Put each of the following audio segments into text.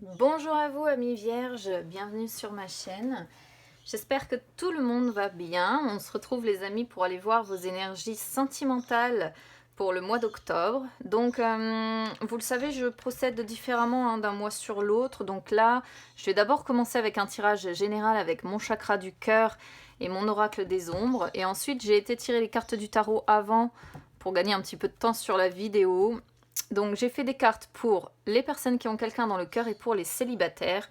Bonjour à vous amis vierges, bienvenue sur ma chaîne. J'espère que tout le monde va bien. On se retrouve les amis pour aller voir vos énergies sentimentales pour le mois d'octobre. Donc vous le savez, je procède différemment d'un mois sur l'autre. Donc là, je vais d'abord commencer avec un tirage général avec mon chakra du cœur et mon oracle des ombres. Et ensuite, j'ai été tirer les cartes du tarot avant pour gagner un petit peu de temps sur la vidéo. Donc j'ai fait des cartes pour les personnes qui ont quelqu'un dans le cœur et pour les célibataires.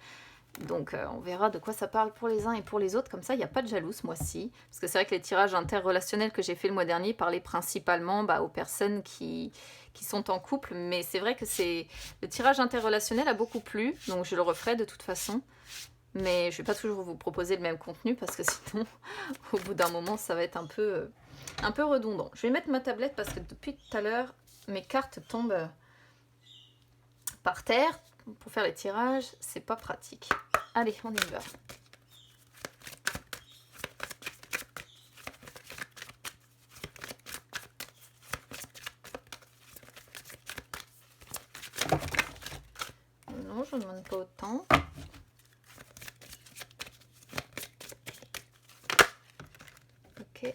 Donc on verra de quoi ça parle pour les uns et pour les autres, comme ça il n'y a pas de jaloux ce mois-ci. Parce que c'est vrai que les tirages interrelationnels que j'ai fait le mois dernier parlaient principalement aux personnes qui sont en couple, mais c'est vrai que le tirage interrelationnel a beaucoup plu, donc je le referai de toute façon. Mais je ne vais pas toujours vous proposer le même contenu parce que sinon, au bout d'un moment, ça va être un peu redondant. Je vais mettre ma tablette parce que depuis tout à l'heure, mes cartes tombent par terre pour faire les tirages, c'est pas pratique. Allez, on y va. Non, je ne demande pas autant. Ok.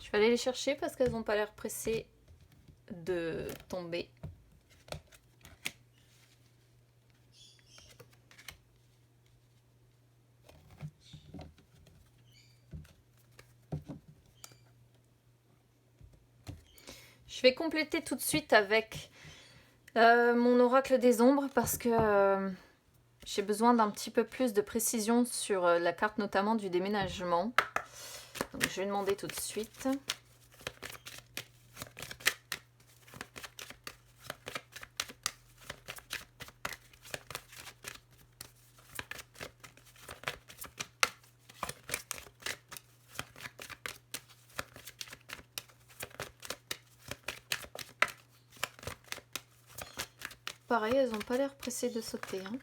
Je vais aller les chercher parce qu'elles n'ont pas l'air pressées de tomber. Je vais compléter tout de suite avec mon oracle des ombres parce que j'ai besoin d'un petit peu plus de précision sur la carte notamment du déménagement. Donc je vais demander tout de suite. Pareil, elles n'ont pas l'air pressées de sauter. Hein.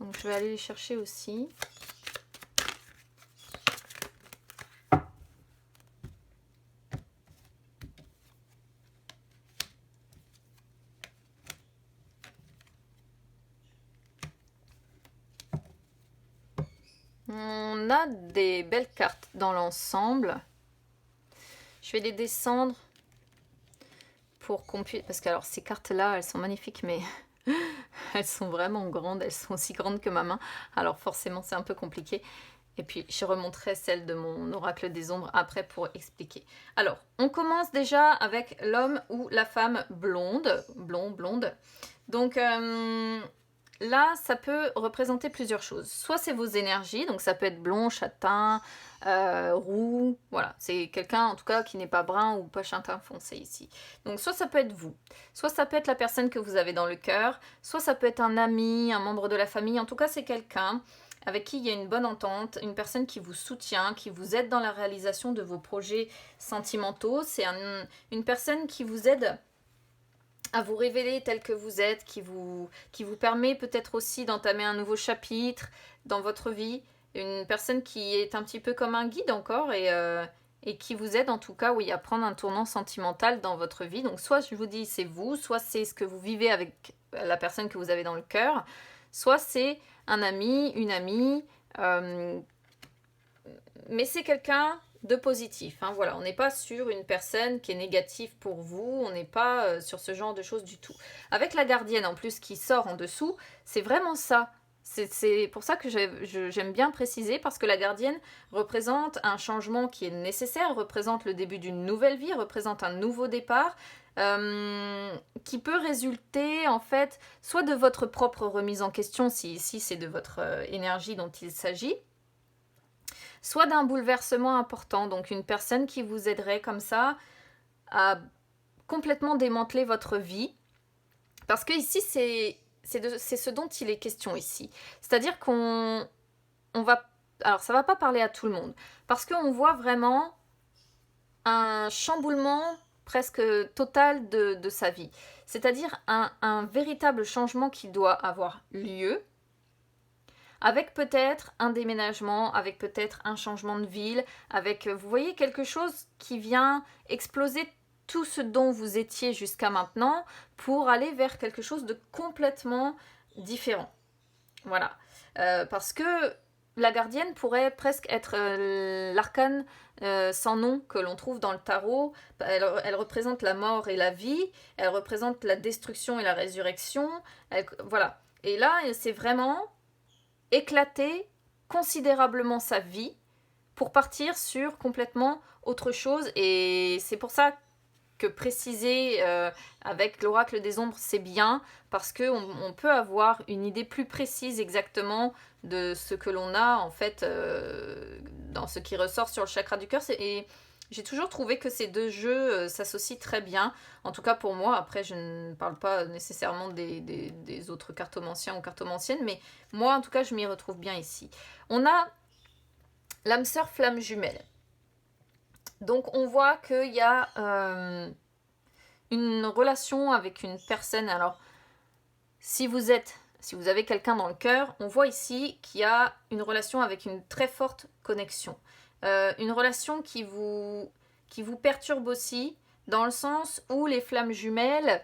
Donc je vais aller les chercher aussi. On a des belles cartes dans l'ensemble. Je vais les descendre pour qu'on puisse... Parce que alors ces cartes-là, elles sont magnifiques, mais elles sont vraiment grandes. Elles sont aussi grandes que ma main. Alors forcément, c'est un peu compliqué. Et puis, je remonterai celle de mon oracle des ombres après pour expliquer. Alors, on commence déjà avec l'homme ou la femme blonde. Blonde. Donc, là, ça peut représenter plusieurs choses. Soit c'est vos énergies, donc ça peut être blond, châtain, roux, voilà. C'est quelqu'un, en tout cas, qui n'est pas brun ou pas châtain foncé ici. Donc, soit ça peut être vous, soit ça peut être la personne que vous avez dans le cœur, soit ça peut être un ami, un membre de la famille. En tout cas, c'est quelqu'un avec qui il y a une bonne entente, une personne qui vous soutient, qui vous aide dans la réalisation de vos projets sentimentaux. C'est une personne qui vous aide à vous révéler tel que vous êtes, qui vous permet peut-être aussi d'entamer un nouveau chapitre dans votre vie. Une personne qui est un petit peu comme un guide encore et qui vous aide en tout cas, oui, à prendre un tournant sentimental dans votre vie. Donc soit je vous dis c'est vous, soit c'est ce que vous vivez avec la personne que vous avez dans le cœur, soit c'est un ami, une amie, mais c'est quelqu'un de positif. Hein, voilà, on n'est pas sur une personne qui est négative pour vous, on n'est pas sur ce genre de choses du tout. Avec la gardienne en plus qui sort en dessous, c'est vraiment ça. C'est pour ça que j'aime bien préciser, parce que la gardienne représente un changement qui est nécessaire, représente le début d'une nouvelle vie, représente un nouveau départ, qui peut résulter en fait soit de votre propre remise en question, si c'est de votre énergie dont il s'agit, soit d'un bouleversement important, donc une personne qui vous aiderait comme ça à complètement démanteler votre vie, parce que ici c'est ce dont il est question ici, c'est-à-dire qu'on va, alors ça va pas parler à tout le monde, parce qu'on voit vraiment un chamboulement presque total de sa vie, c'est-à-dire un véritable changement qui doit avoir lieu. avec peut-être un déménagement, avec peut-être un changement de ville, avec, vous voyez, quelque chose qui vient exploser tout ce dont vous étiez jusqu'à maintenant pour aller vers quelque chose de complètement différent. Voilà. Parce que la gardienne pourrait presque être l'arcane sans nom que l'on trouve dans le tarot. Elle représente la mort et la vie, elle représente la destruction et la résurrection. Voilà. Et là, c'est vraiment éclater considérablement sa vie pour partir sur complètement autre chose. Et c'est pour ça que préciser avec l'oracle des ombres, c'est bien, parce qu'on peut avoir une idée plus précise exactement de ce que l'on a, en fait, dans ce qui ressort sur le chakra du cœur. Et j'ai toujours trouvé que ces deux jeux s'associent très bien, en tout cas pour moi. Après, je ne parle pas nécessairement des autres cartomanciens ou cartomanciennes, mais moi, en tout cas, je m'y retrouve bien ici. On a l'âme sœur flamme jumelle. Donc on voit qu'il y a une relation avec une personne. Alors, si vous avez quelqu'un dans le cœur, on voit ici qu'il y a une relation avec une très forte connexion. Une relation qui vous perturbe aussi, dans le sens où les flammes jumelles,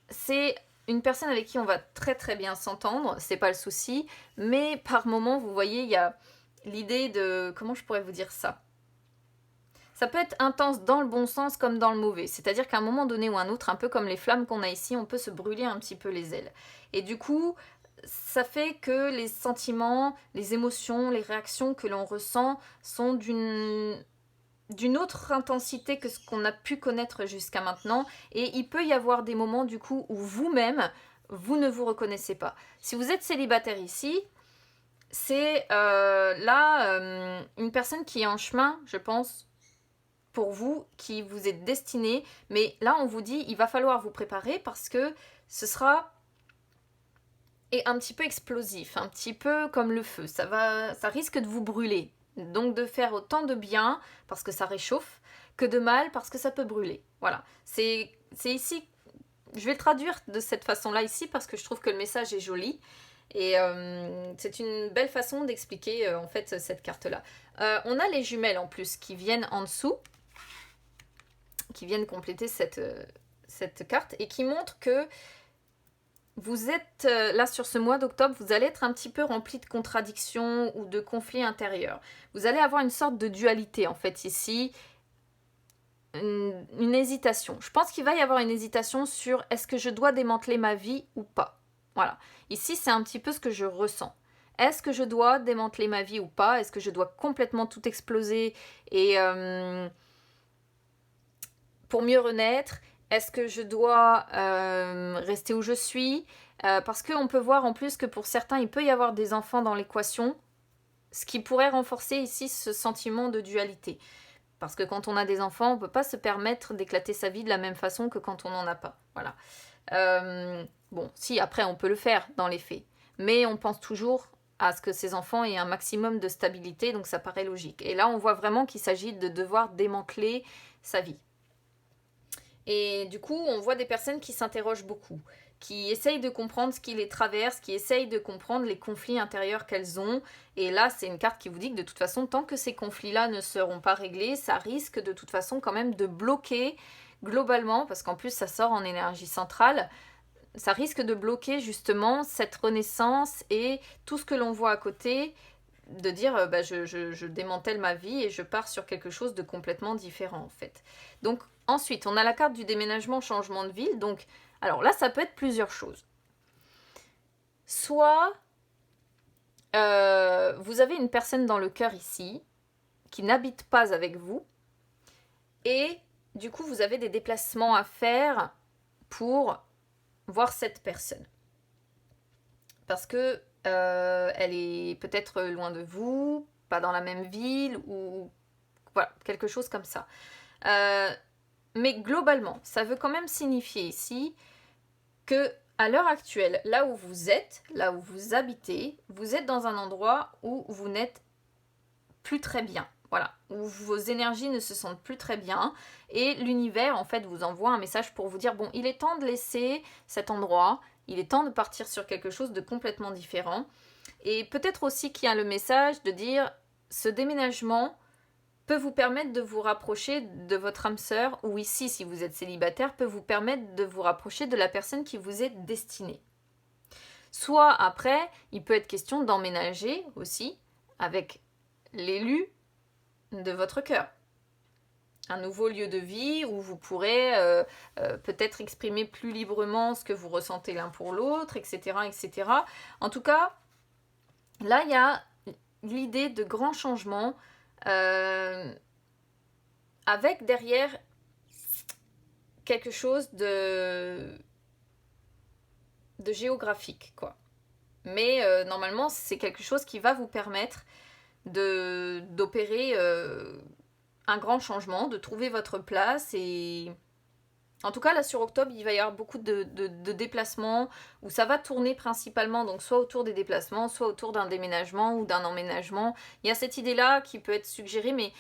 c'est une personne avec qui on va très très bien s'entendre, c'est pas le souci, mais par moment, vous voyez, il y a l'idée de... Comment je pourrais vous dire ça ? Ça peut être intense dans le bon sens comme dans le mauvais. C'est-à-dire qu'à un moment donné ou un autre, un peu comme les flammes qu'on a ici, on peut se brûler un petit peu les ailes. Et du coup, ça fait que les sentiments, les émotions, les réactions que l'on ressent sont d'une autre intensité que ce qu'on a pu connaître jusqu'à maintenant. Et il peut y avoir des moments du coup où vous-même, vous ne vous reconnaissez pas. Si vous êtes célibataire ici, c'est une personne qui est en chemin, je pense, pour vous, qui vous est destiné, mais là on vous dit il va falloir vous préparer parce que ce sera un petit peu explosif, un petit peu comme le feu, ça risque de vous brûler, donc de faire autant de bien parce que ça réchauffe, que de mal parce que ça peut brûler. Voilà, c'est ici, je vais le traduire de cette façon-là ici parce que je trouve que le message est joli. Et c'est une belle façon d'expliquer en fait cette carte-là. On a les jumelles en plus qui viennent en dessous, qui viennent compléter cette carte et qui montrent que vous êtes là sur ce mois d'octobre, vous allez être un petit peu rempli de contradictions ou de conflits intérieurs. Vous allez avoir une sorte de dualité en fait ici, une hésitation. Je pense qu'il va y avoir une hésitation sur est-ce que je dois démanteler ma vie ou pas. Voilà. Ici, c'est un petit peu ce que je ressens. Est-ce que je dois démanteler ma vie ou pas ? Est-ce que je dois complètement tout exploser et pour mieux renaître ? Est-ce que je dois rester où je suis ? Parce qu'on peut voir en plus que pour certains, il peut y avoir des enfants dans l'équation, ce qui pourrait renforcer ici ce sentiment de dualité. Parce que quand on a des enfants, on ne peut pas se permettre d'éclater sa vie de la même façon que quand on n'en a pas. Voilà. Bon, si, après, on peut le faire dans les faits. Mais on pense toujours à ce que ces enfants aient un maximum de stabilité, donc ça paraît logique. Et là, on voit vraiment qu'il s'agit de devoir démanteler sa vie. Et du coup, on voit des personnes qui s'interrogent beaucoup, qui essayent de comprendre ce qui les traverse, qui essayent de comprendre les conflits intérieurs qu'elles ont. Et là, c'est une carte qui vous dit que de toute façon, tant que ces conflits-là ne seront pas réglés, ça risque de toute façon quand même de bloquer globalement, parce qu'en plus ça sort en énergie centrale, ça risque de bloquer justement cette renaissance et tout ce que l'on voit à côté, de dire je démantèle ma vie et je pars sur quelque chose de complètement différent en fait. Donc ensuite, on a la carte du déménagement, changement de ville. Donc, alors là, ça peut être plusieurs choses. Soit vous avez une personne dans le cœur ici qui n'habite pas avec vous et du coup, vous avez des déplacements à faire pour voir cette personne. Parce que elle est peut-être loin de vous, pas dans la même ville, ou voilà, quelque chose comme ça. Mais globalement, ça veut quand même signifier ici que à l'heure actuelle, là où vous êtes, là où vous habitez, vous êtes dans un endroit où vous n'êtes plus très bien. Voilà, où vos énergies ne se sentent plus très bien et l'univers en fait vous envoie un message pour vous dire bon, il est temps de laisser cet endroit, il est temps de partir sur quelque chose de complètement différent. Et peut-être aussi qu'il y a le message de dire, ce déménagement peut vous permettre de vous rapprocher de votre âme sœur, ou ici, si vous êtes célibataire, peut vous permettre de vous rapprocher de la personne qui vous est destinée. Soit après, il peut être question d'emménager aussi avec l'élu de votre cœur. Un nouveau lieu de vie où vous pourrez peut-être exprimer plus librement ce que vous ressentez l'un pour l'autre, etc., etc. En tout cas, là, il y a l'idée de grands changements avec derrière quelque chose de géographique, quoi. Mais normalement, c'est quelque chose qui va vous permettre d'opérer un grand changement, de trouver votre place. Et en tout cas, là, sur octobre, il va y avoir beaucoup de déplacements où ça va tourner principalement, donc soit autour des déplacements, soit autour d'un déménagement ou d'un emménagement. Il y a cette idée-là qui peut être suggérée, mais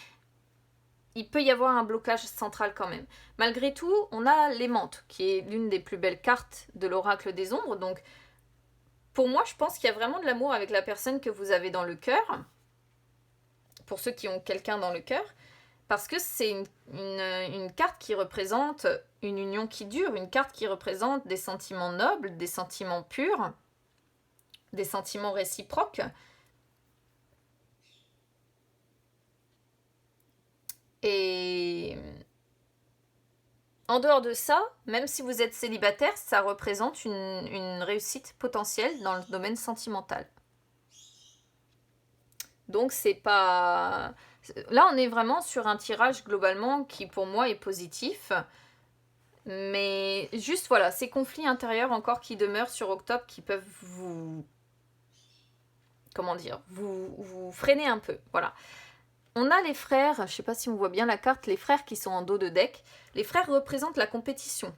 il peut y avoir un blocage central quand même. Malgré tout, on a l'aimante, qui est l'une des plus belles cartes de l'oracle des ombres. Donc, pour moi, je pense qu'il y a vraiment de l'amour avec la personne que vous avez dans le cœur, pour ceux qui ont quelqu'un dans le cœur, parce que c'est une carte qui représente une union qui dure, une carte qui représente des sentiments nobles, des sentiments purs, des sentiments réciproques. Et en dehors de ça, même si vous êtes célibataire, ça représente une réussite potentielle dans le domaine sentimental. Donc c'est pas... Là, on est vraiment sur un tirage globalement qui pour moi est positif. Mais juste voilà, ces conflits intérieurs encore qui demeurent sur octobre qui peuvent vous... Comment dire, vous freiner un peu. Voilà. On a les frères, je sais pas si on voit bien la carte, les frères qui sont en dos de deck. Les frères représentent la compétition.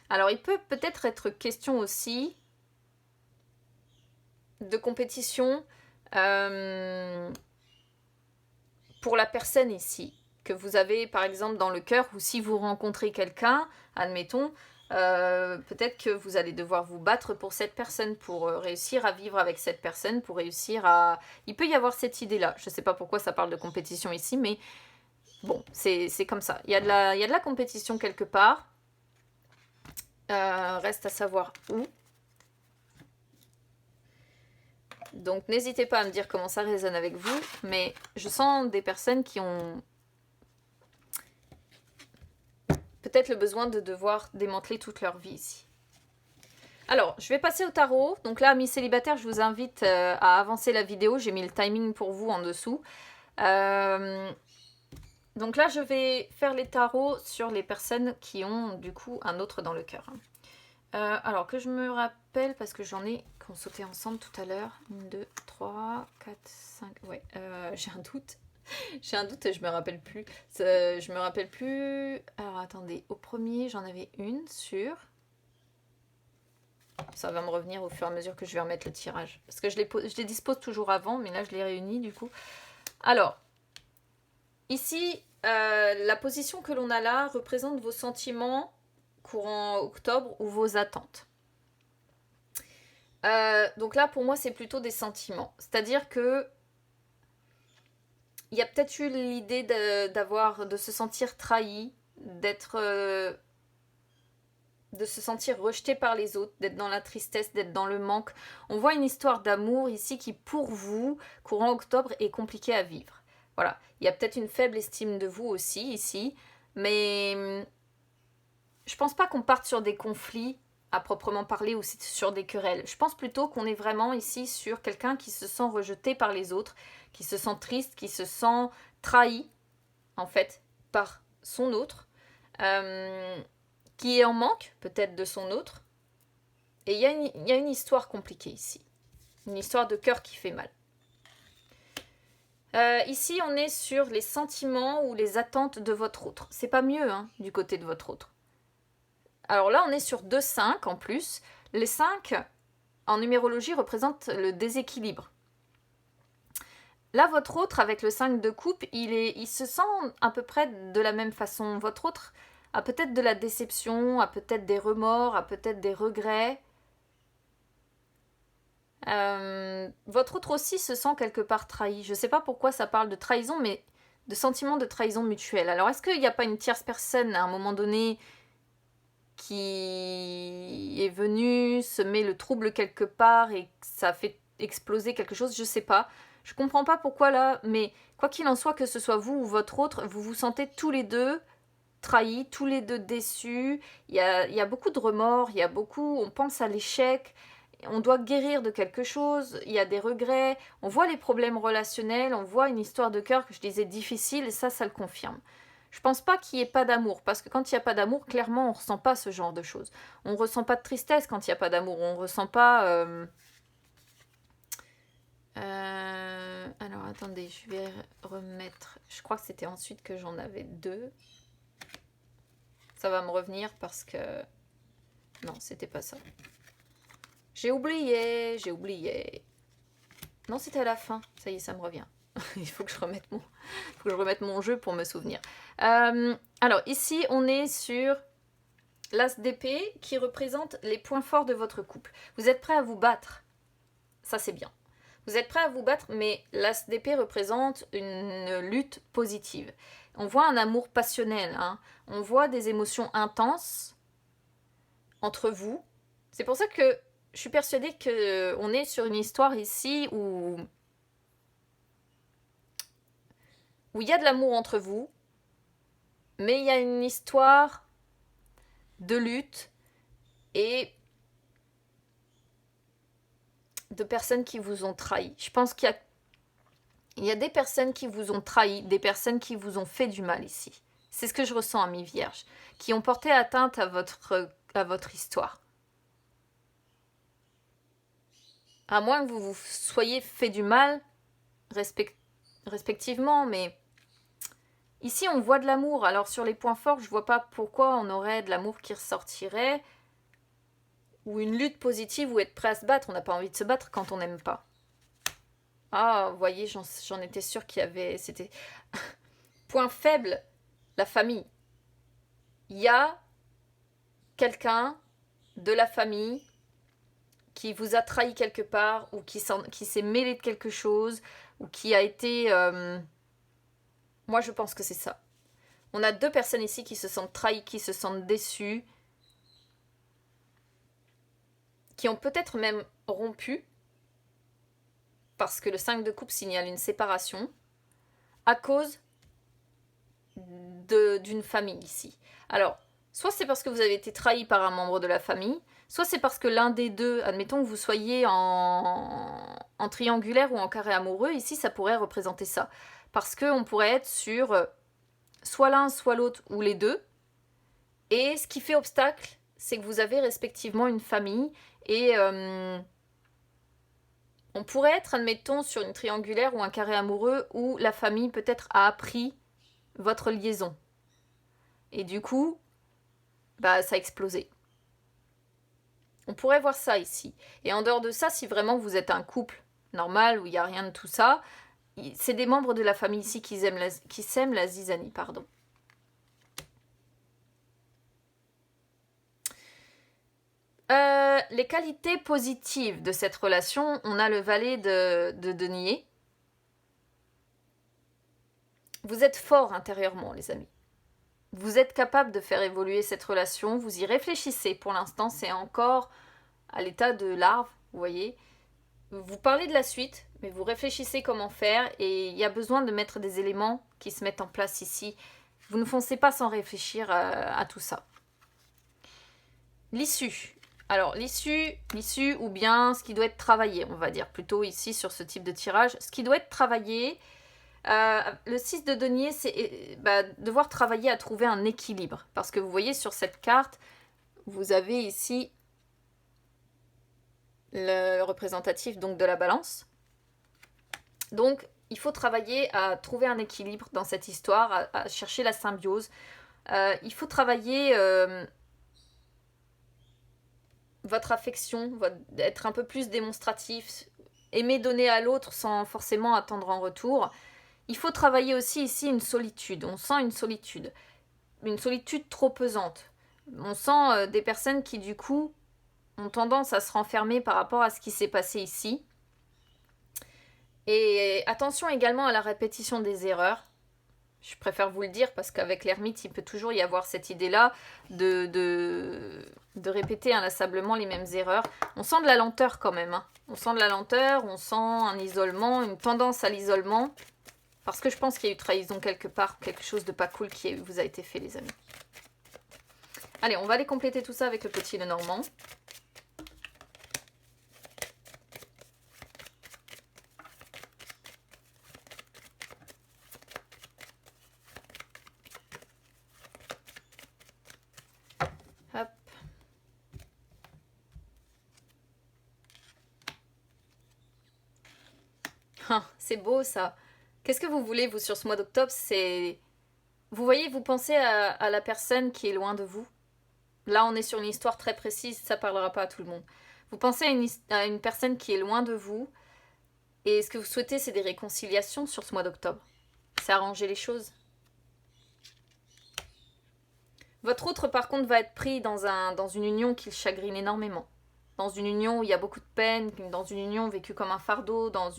Alors il peut peut-être être question aussi de compétition pour la personne ici, que vous avez par exemple dans le cœur, ou si vous rencontrez quelqu'un, admettons, peut-être que vous allez devoir vous battre pour cette personne, pour réussir à vivre avec cette personne, pour réussir à... Il peut y avoir cette idée-là. Je ne sais pas pourquoi ça parle de compétition ici, mais bon, c'est comme ça. Il y a de la compétition quelque part. Reste à savoir où. Donc n'hésitez pas à me dire comment ça résonne avec vous, mais je sens des personnes qui ont peut-être le besoin de devoir démanteler toute leur vie ici. Alors, je vais passer au tarot. Donc là, amis célibataires, je vous invite à avancer la vidéo. J'ai mis le timing pour vous en dessous. Donc là, je vais faire les tarots sur les personnes qui ont du coup un autre dans le cœur. Alors que je me rappelle, parce que j'en ai qu'on sautait ensemble tout à l'heure. 1, 2, 3, 4, 5... Ouais, j'ai un doute. J'ai un doute, je me rappelle plus. Je me rappelle plus... Alors attendez, au premier, j'en avais une sur... Ça va me revenir au fur et à mesure que je vais remettre le tirage. Parce que je les dispose toujours avant, mais là je les réunis du coup. Alors, ici, la position que l'on a là représente vos sentiments courant octobre ou vos attentes. Donc là, pour moi, c'est plutôt des sentiments. C'est-à-dire que il y a peut-être eu l'idée de se sentir trahi, de se sentir rejeté par les autres, d'être dans la tristesse, d'être dans le manque. On voit une histoire d'amour ici qui, pour vous, courant octobre, est compliquée à vivre. Voilà. Il y a peut-être une faible estime de vous aussi, ici, mais je pense pas qu'on parte sur des conflits à proprement parler ou sur des querelles. Je pense plutôt qu'on est vraiment ici sur quelqu'un qui se sent rejeté par les autres, qui se sent triste, qui se sent trahi, en fait, par son autre, qui est en manque, peut-être, de son autre. Et il y a une histoire compliquée ici. Une histoire de cœur qui fait mal. Ici, on est sur les sentiments ou les attentes de votre autre. C'est pas mieux, hein, du côté de votre autre. Alors là, on est sur 2 5 en plus. Les 5, en numérologie, représentent le déséquilibre. Là, votre autre, avec le 5 de coupe, il se sent à peu près de la même façon. Votre autre a peut-être de la déception, a peut-être des remords, a peut-être des regrets. Votre autre aussi se sent quelque part trahi. Je ne sais pas pourquoi ça parle de trahison, mais de sentiment de trahison mutuelle. Alors, est-ce qu'il n'y a pas une tierce personne à un moment donné qui est venue semer le trouble quelque part et ça fait exploser quelque chose? Je ne sais pas. Je comprends pas pourquoi là, mais quoi qu'il en soit, que ce soit vous ou votre autre, vous vous sentez tous les deux trahis, tous les deux déçus. Il y a beaucoup de remords, il y a beaucoup, on pense à l'échec, on doit guérir de quelque chose, il y a des regrets, on voit les problèmes relationnels, on voit une histoire de cœur que je disais difficile, et ça le confirme. Je pense pas qu'il n'y ait pas d'amour, parce que quand il n'y a pas d'amour, clairement, on ressent pas ce genre de choses. On ressent pas de tristesse quand il n'y a pas d'amour, on ressent pas... Alors, attendez, je vais remettre... Je crois que c'était ensuite que j'en avais deux. Ça va me revenir parce que... Non, c'était pas ça. J'ai oublié. Non, c'était à la fin. Ça y est, ça me revient. Il faut que je remette mon jeu pour me souvenir. Alors, ici, on est sur l'as d'épée qui représente les points forts de votre couple. Vous êtes prêt à vous battre. Ça, c'est bien. Vous êtes prêt à vous battre, mais l'as d'épée représente une lutte positive. On voit un amour passionnel. Hein. On voit des émotions intenses entre vous. C'est pour ça que je suis persuadée qu'on est sur une histoire ici où il y a de l'amour entre vous, mais il y a une histoire de lutte et de personnes qui vous ont trahi. Je pense qu'il y a des personnes qui vous ont trahi, des personnes qui vous ont fait du mal ici. C'est ce que je ressens à mi vierge, qui ont porté atteinte à votre histoire. À moins que vous vous soyez fait du mal, respectivement, mais ici on voit de l'amour. Alors sur les points forts, je vois pas pourquoi on aurait de l'amour qui ressortirait, ou une lutte positive, ou être prêt à se battre. On n'a pas envie de se battre quand on n'aime pas. Ah, vous voyez, j'en étais sûre qu'il y avait... C'était... Point faible, la famille. Il y a quelqu'un de la famille qui vous a trahi quelque part, ou qui s'est mêlé de quelque chose, ou qui a été... Moi, je pense que c'est ça. On a deux personnes ici qui se sentent trahies, qui se sentent déçues, qui ont peut-être même rompu, parce que le 5 de coupe signale une séparation, à cause d'une famille ici. Alors, soit c'est parce que vous avez été trahi par un membre de la famille, soit c'est parce que l'un des deux, admettons que vous soyez en triangulaire ou en carré amoureux, ici ça pourrait représenter ça. Parce qu'on pourrait être sur soit l'un, soit l'autre, ou les deux. Et ce qui fait obstacle, c'est que vous avez respectivement une famille. Et on pourrait être, admettons, sur une triangulaire ou un carré amoureux où la famille peut-être a appris votre liaison. Et du coup, ça a explosé. On pourrait voir ça ici. Et en dehors de ça, si vraiment vous êtes un couple normal où il n'y a rien de tout ça, c'est des membres de la famille ici qui sèment la zizanie, pardon. Les qualités positives de cette relation, on a le valet de denier. Vous êtes fort intérieurement, les amis. Vous êtes capable de faire évoluer cette relation, vous y réfléchissez. Pour l'instant, c'est encore à l'état de larve, vous voyez. Vous parlez de la suite, mais vous réfléchissez comment faire, et il y a besoin de mettre des éléments qui se mettent en place ici. Vous ne foncez pas sans réfléchir à tout ça. L'issue. Alors, l'issue ou bien ce qui doit être travaillé, on va dire, plutôt ici sur ce type de tirage. Ce qui doit être travaillé, le 6 de denier, c'est devoir travailler à trouver un équilibre. Parce que vous voyez sur cette carte, vous avez ici le représentatif donc de la balance. Donc, il faut travailler à trouver un équilibre dans cette histoire, à chercher la symbiose. Il faut travailler votre affection, être un peu plus démonstratif, aimer donner à l'autre sans forcément attendre en retour. Il faut travailler aussi ici une solitude. On sent une solitude trop pesante. On sent des personnes qui du coup ont tendance à se renfermer par rapport à ce qui s'est passé ici. Et attention également à la répétition des erreurs. Je préfère vous le dire parce qu'avec l'ermite, il peut toujours y avoir cette idée-là de répéter inlassablement les mêmes erreurs. On sent de la lenteur quand même. Hein. On sent de la lenteur, on sent un isolement, une tendance à l'isolement. Parce que je pense qu'il y a eu trahison quelque part, quelque chose de pas cool qui vous a été fait, les amis. Allez, on va aller compléter tout ça avec le petit Lenormand. Hop. Ah, c'est beau ça. Qu'est-ce que vous voulez, vous, sur ce mois d'octobre? C'est... Vous voyez, vous pensez à la personne qui est loin de vous. Là, on est sur une histoire très précise, ça parlera pas à tout le monde. Vous pensez à une personne qui est loin de vous, et ce que vous souhaitez, c'est des réconciliations sur ce mois d'octobre. C'est arranger les choses. Votre autre, par contre, va être pris dans une union qui le chagrine énormément. Dans une union où il y a beaucoup de peine, dans une union vécue comme un fardeau, dans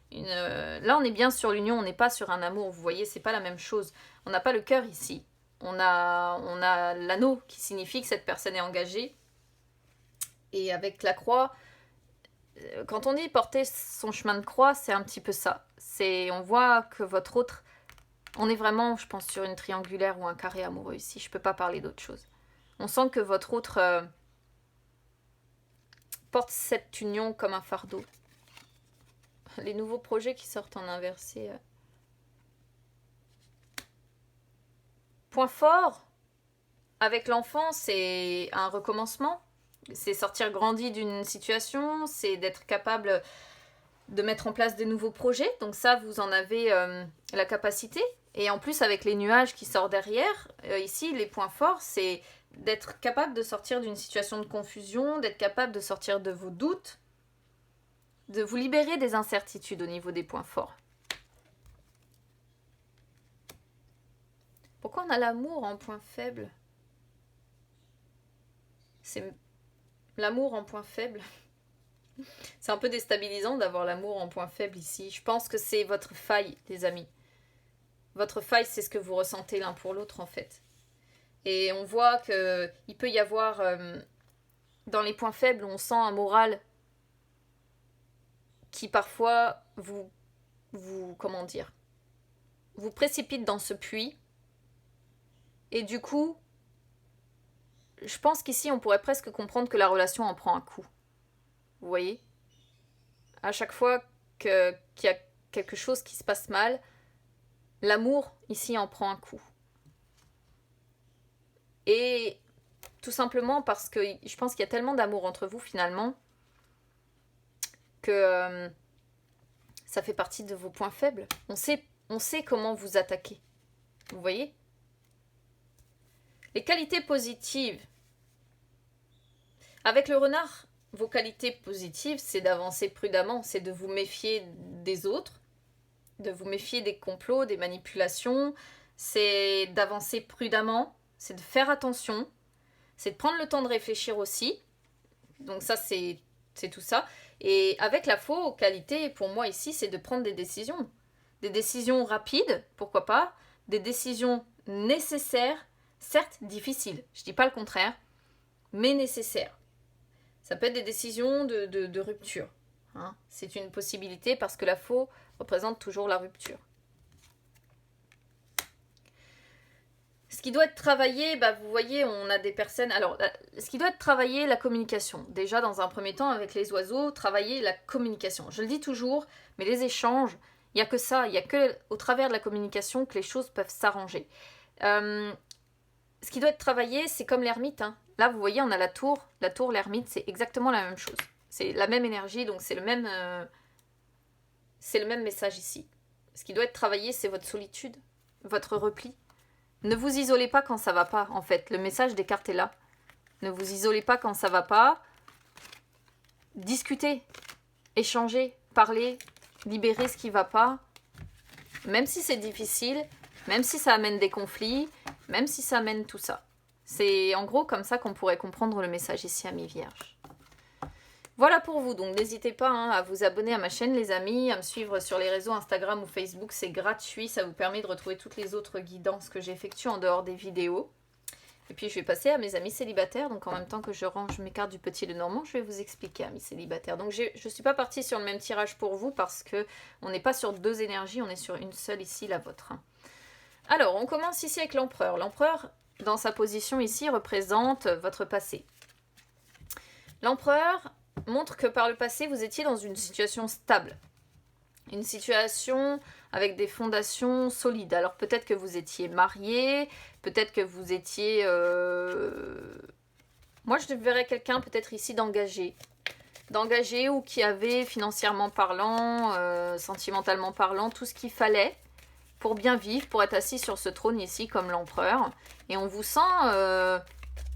Là, on est bien sur l'union, on n'est pas sur un amour, vous voyez, c'est pas la même chose. On n'a pas le cœur ici. On a l'anneau qui signifie que cette personne est engagée. Et avec la croix, quand on dit porter son chemin de croix, c'est un petit peu ça. On voit que votre autre, on est vraiment, je pense, sur une triangulaire ou un carré amoureux ici. Je peux pas parler d'autre chose. On sent que votre autre porte cette union comme un fardeau. Les nouveaux projets qui sortent en inversé. Point fort avec l'enfant, c'est un recommencement. C'est sortir grandi d'une situation, c'est d'être capable de mettre en place de nouveaux projets. Donc ça, vous en avez la capacité. Et en plus, avec les nuages qui sortent derrière, ici, les points forts, c'est d'être capable de sortir d'une situation de confusion, d'être capable de sortir de vos doutes, de vous libérer des incertitudes au niveau des points forts. Pourquoi on a l'amour en point faible? C'est l'amour en point faible. C'est un peu déstabilisant d'avoir l'amour en point faible ici. Je pense que c'est votre faille, les amis. Votre faille, c'est ce que vous ressentez l'un pour l'autre, en fait. Et on voit qu'il peut y avoir, dans les points faibles, on sent un moral qui parfois vous comment dire, vous précipite dans ce puits. Et du coup, je pense qu'ici, on pourrait presque comprendre que la relation en prend un coup. Vous voyez? À chaque fois qu'il y a quelque chose qui se passe mal, l'amour, ici, en prend un coup. Et tout simplement parce que je pense qu'il y a tellement d'amour entre vous, finalement, que ça fait partie de vos points faibles. On sait comment vous attaquer. Vous voyez? Les qualités positives. Avec le renard, vos qualités positives, c'est d'avancer prudemment, c'est de vous méfier des autres, de vous méfier des complots, des manipulations, c'est d'avancer prudemment, c'est de faire attention, c'est de prendre le temps de réfléchir aussi. Donc ça, c'est tout ça. Et avec la faux qualité, pour moi ici, c'est de prendre des décisions. Des décisions rapides, pourquoi pas, des décisions nécessaires, certes difficiles, je dis pas le contraire, mais nécessaires. Ça peut être des décisions de rupture. Hein. C'est une possibilité parce que la faux représente toujours la rupture. Ce qui doit être travaillé, vous voyez, on a des personnes... Alors, ce qui doit être travaillé, la communication. Déjà, dans un premier temps, avec les oiseaux, travailler la communication. Je le dis toujours, mais les échanges, il n'y a que ça. Il n'y a que au travers de la communication que les choses peuvent s'arranger. Ce qui doit être travaillé, c'est comme l'ermite. Hein. Là, vous voyez, on a la tour. La tour, l'ermite, c'est exactement la même chose. C'est la même énergie, donc c'est le même message ici. Ce qui doit être travaillé, c'est votre solitude, votre repli. Ne vous isolez pas quand ça va pas, en fait. Le message des cartes est là. Ne vous isolez pas quand ça va pas. Discutez, échangez, parlez, libérez ce qui va pas. Même si c'est difficile, même si ça amène des conflits, même si ça amène tout ça. C'est en gros comme ça qu'on pourrait comprendre le message ici, amis vierges. Voilà pour vous, donc n'hésitez pas à vous abonner à ma chaîne les amis, à me suivre sur les réseaux Instagram ou Facebook, c'est gratuit, ça vous permet de retrouver toutes les autres guidances que j'effectue en dehors des vidéos. Et puis je vais passer à mes amis célibataires, donc en même temps que je range mes cartes du Petit Lenormand, je vais vous expliquer amis célibataires. Donc je ne suis pas partie sur le même tirage pour vous parce que on n'est pas sur 2 énergies, on est sur une seule ici, la vôtre. Alors on commence ici avec l'empereur. L'empereur, dans sa position ici, représente votre passé. L'empereur montre que par le passé, vous étiez dans une situation stable. Une situation avec des fondations solides. Alors peut-être que vous étiez marié, peut-être que vous étiez... Moi je verrais quelqu'un peut-être ici d'engagé. D'engagé ou qui avait financièrement parlant, sentimentalement parlant, tout ce qu'il fallait pour bien vivre, pour être assis sur ce trône ici comme l'empereur. Et on vous sent...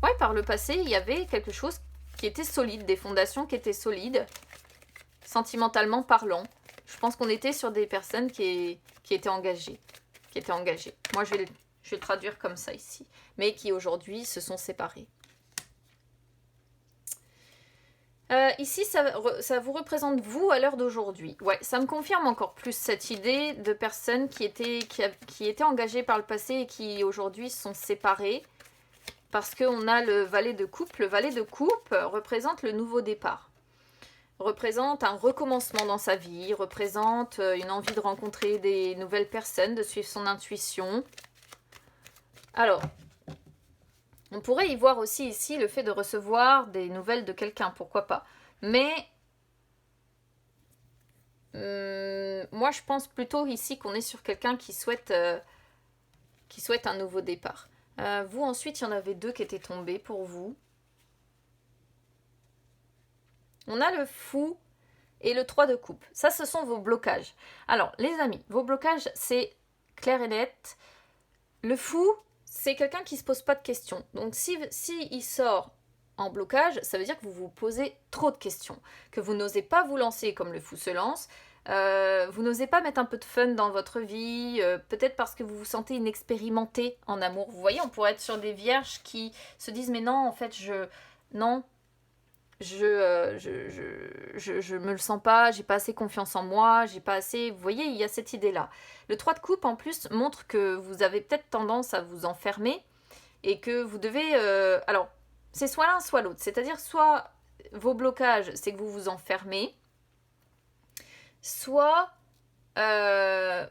Ouais, par le passé, il y avait quelque chose qui était solide, des fondations qui étaient solides, sentimentalement parlant. Je pense qu'on était sur des personnes qui étaient engagées. Moi, je vais le traduire comme ça ici. Mais qui aujourd'hui se sont séparées. Ici, ça vous représente vous à l'heure d'aujourd'hui. Ouais, ça me confirme encore plus cette idée de personnes qui étaient engagées par le passé et qui aujourd'hui sont séparées. Parce qu'on a le valet de coupe. Le valet de coupe représente le nouveau départ. Représente un recommencement dans sa vie. Représente une envie de rencontrer des nouvelles personnes, de suivre son intuition. Alors, on pourrait y voir aussi ici le fait de recevoir des nouvelles de quelqu'un. Pourquoi pas. Mais moi, je pense plutôt ici qu'on est sur quelqu'un qui souhaite un nouveau départ. Vous, ensuite, il y en avait 2 qui étaient tombés pour vous. On a le fou et le 3 de coupe. Ça, ce sont vos blocages. Alors, les amis, vos blocages, c'est clair et net. Le fou, c'est quelqu'un qui ne se pose pas de questions. Donc, si il sort en blocage, ça veut dire que vous vous posez trop de questions. Que vous n'osez pas vous lancer comme le fou se lance. Vous n'osez pas mettre un peu de fun dans votre vie, peut-être parce que vous vous sentez inexpérimenté en amour. Vous voyez, on pourrait être sur des vierges qui se disent mais non, en fait, je me le sens pas, j'ai pas assez confiance en moi, j'ai pas assez... Vous voyez, il y a cette idée-là. Le 3 de coupe, en plus, montre que vous avez peut-être tendance à vous enfermer et que vous devez... Alors, c'est soit l'un, soit l'autre. C'est-à-dire, soit vos blocages, c'est que vous vous enfermez, soit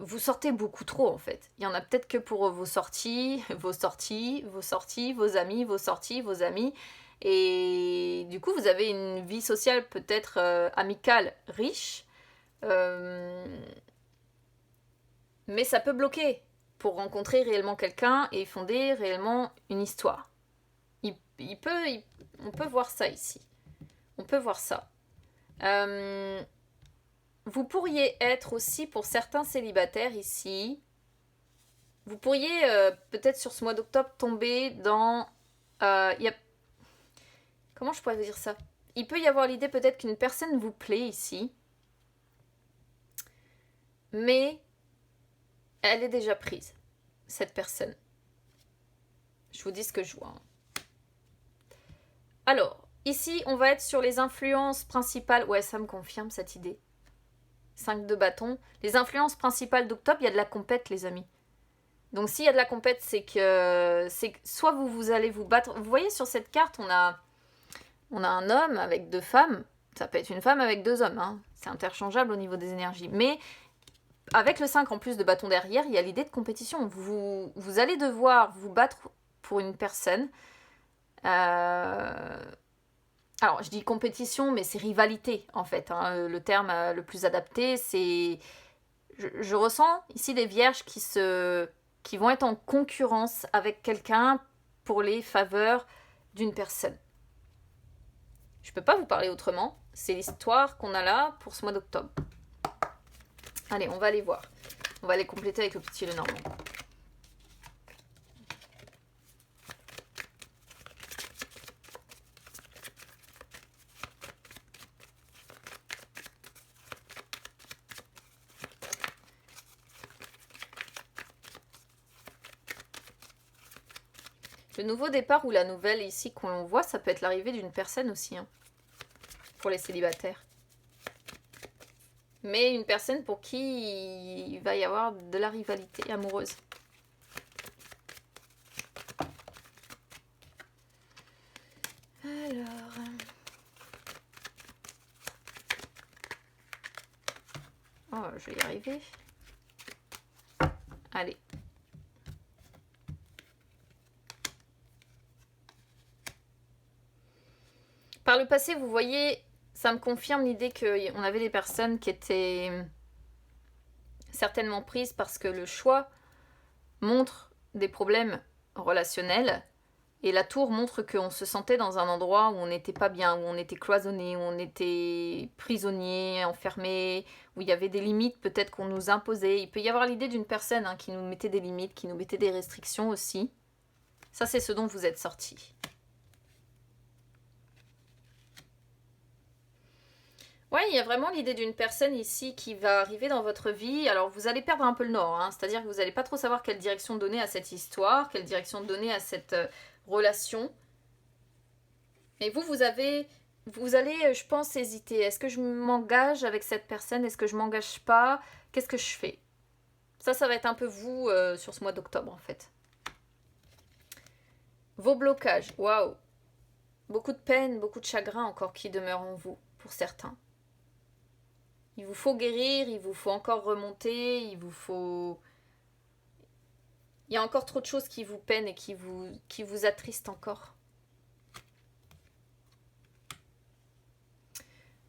vous sortez beaucoup trop en fait. Il y en a peut-être que pour vos sorties, vos amis, vos sorties, vos amis. Et du coup, vous avez une vie sociale peut-être amicale riche. Mais ça peut bloquer pour rencontrer réellement quelqu'un et fonder réellement une histoire. On peut voir ça ici. On peut voir ça. Vous pourriez être aussi, pour certains célibataires ici, vous pourriez peut-être sur ce mois d'octobre tomber dans... Comment je pourrais vous dire ça? Il peut y avoir l'idée peut-être qu'une personne vous plaît ici, mais elle est déjà prise, cette personne. Je vous dis ce que je vois. Alors, ici, on va être sur les influences principales. Ouais, ça me confirme cette idée. 5 de bâton. Les influences principales d'octobre, il y a de la compète, les amis. Donc, s'il y a de la compète, c'est que soit vous allez vous battre. Vous voyez, sur cette carte, on a un homme avec 2 femmes. Ça peut être une femme avec 2 hommes. Hein. C'est interchangeable au niveau des énergies. Mais avec le 5 en plus de bâton derrière, il y a l'idée de compétition. Vous allez devoir vous battre pour une personne. Alors, je dis compétition, mais c'est rivalité, en fait. Hein. Le terme le plus adapté, c'est... Je ressens ici des vierges qui vont être en concurrence avec quelqu'un pour les faveurs d'une personne. Je ne peux pas vous parler autrement. C'est l'histoire qu'on a là pour ce mois d'octobre. Allez, on va aller voir. On va aller compléter avec le Petit Lenormand. Le nouveau départ ou la nouvelle ici qu'on voit, ça peut être l'arrivée d'une personne aussi, hein, pour les célibataires. Mais une personne pour qui il va y avoir de la rivalité amoureuse. Alors... Oh, je vais y arriver. Allez. Par le passé, vous voyez, ça me confirme l'idée qu'on avait des personnes qui étaient certainement prises parce que le choix montre des problèmes relationnels et la tour montre qu'on se sentait dans un endroit où on n'était pas bien, où on était cloisonné, où on était prisonnier, enfermé, où il y avait des limites peut-être qu'on nous imposait. Il peut y avoir l'idée d'une personne hein, qui nous mettait des limites, qui nous mettait des restrictions aussi. Ça, c'est ce dont vous êtes sortis. Ouais, il y a vraiment l'idée d'une personne ici qui va arriver dans votre vie. Alors, vous allez perdre un peu le nord, hein, c'est-à-dire que vous n'allez pas trop savoir quelle direction donner à cette histoire, quelle direction donner à cette relation. Mais vous allez, je pense, hésiter. Est-ce que je m'engage avec cette personne? Est-ce que je m'engage pas? Qu'est-ce que je fais? Ça va être un peu vous sur ce mois d'octobre, en fait. Vos blocages, waouh! Beaucoup de peine, beaucoup de chagrin encore qui demeurent en vous, pour certains. Il vous faut guérir, il vous faut encore remonter, il y a encore trop de choses qui vous peinent et qui vous attristent encore.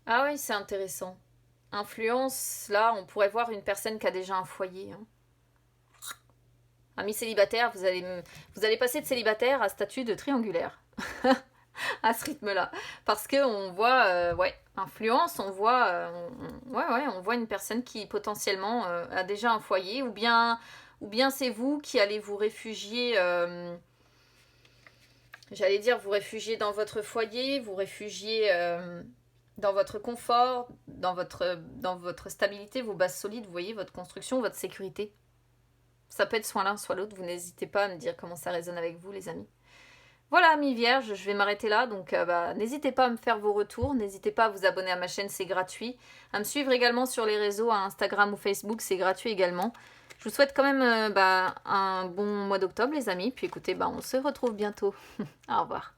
Ah oui, c'est intéressant. Influence, là, on pourrait voir une personne qui a déjà un foyer. Hein. Amis célibataires, vous allez passer de célibataire à statut de triangulaire. À ce rythme-là. Parce qu'on voit, ouais, influence, on voit, on voit une personne qui potentiellement a déjà un foyer, ou bien c'est vous qui allez vous réfugier, j'allais dire vous réfugier dans votre foyer, vous réfugier dans votre confort, dans votre stabilité, vos bases solides, vous voyez, votre construction, votre sécurité. Ça peut être soit l'un, soit l'autre, vous n'hésitez pas à me dire comment ça résonne avec vous, les amis. Voilà, amis vierges, je vais m'arrêter là, donc n'hésitez pas à me faire vos retours, n'hésitez pas à vous abonner à ma chaîne, c'est gratuit. À me suivre également sur les réseaux, à Instagram ou Facebook, c'est gratuit également. Je vous souhaite quand même un bon mois d'octobre, les amis, puis écoutez, on se retrouve bientôt. Au revoir.